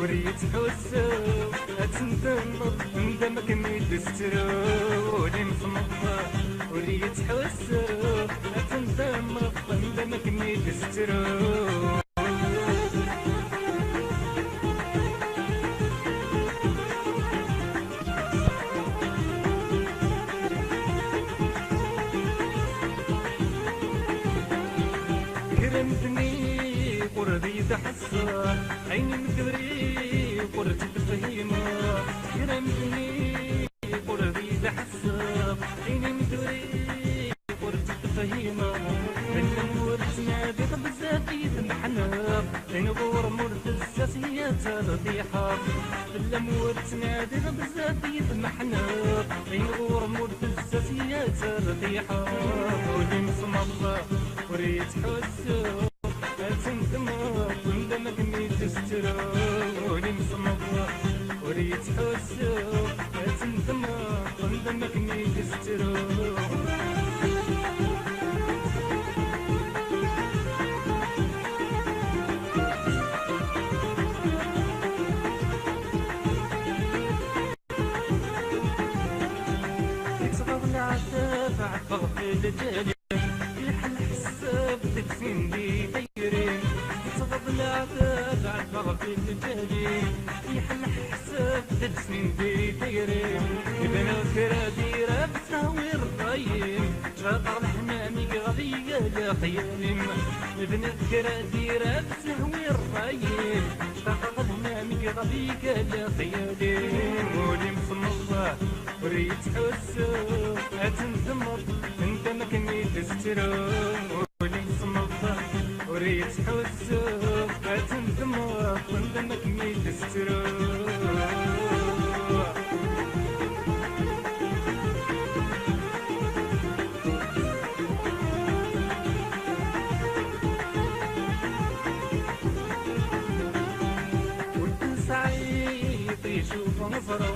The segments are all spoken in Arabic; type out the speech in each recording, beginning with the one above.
وريت حسو أتندم ندمك ميدسترو لي مصمضة وريت حسو أتندم ندمك ميدسترو كرمتني قربي تحسر عيني مدوري قرتي تفهيمة كرمتني قربي تحسر عيني مدوري قرتي تفهيمة من ورد نادي بزاف يتمحنا عين غور مرت الساسيات الرضيحة لم ورد نادي بزاف يتمحنا عين غور مرت الساسيات الرضيحة ولي مصمضة وريت حسو أتندم وندمك ميدسترو لي مصمضة وريت حسو أتندم وندمك ميدسترو يتصغر العتاب عفغ في الجالي يحل حساب تكسين دي دايرين يتصغر العتاب عفغ في الجالي يحل حساب تكسين دي دايرين يبنى كراديرة بتساوي الرايم شاطر الحمامي قضية لا خيالم يبنى كراديرة بتساوي الرايم شاطر الحمامي قضية لا خيالم ولي مصمضة وريت حسو أتندمر ندمك ميدسترو ولي مصمضة وريت حسو أتندمر ندمك ميدسترو والتسعيط يشوف نظره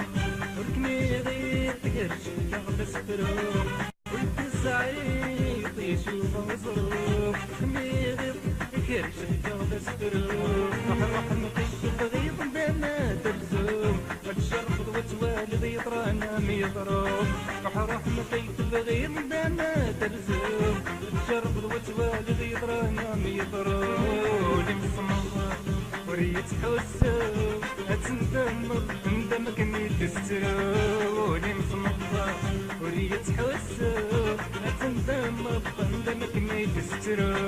والكمي غير تقرش يغلس برو والتسعيط يشوف نظره والكمي غير تقرش يغلس برو روح نقيت الغيط دانا تلزوم الشرب وتوالد يطرانا ميضروب روح نقيت الغيط دانا تلزوم الشرب وتوالد يطرانا ميضروب لي مصمضة وريت حسو أتندمر ندمك ميدسترو لي مصمضة وريت حسو أتندمر ندمك ميدسترو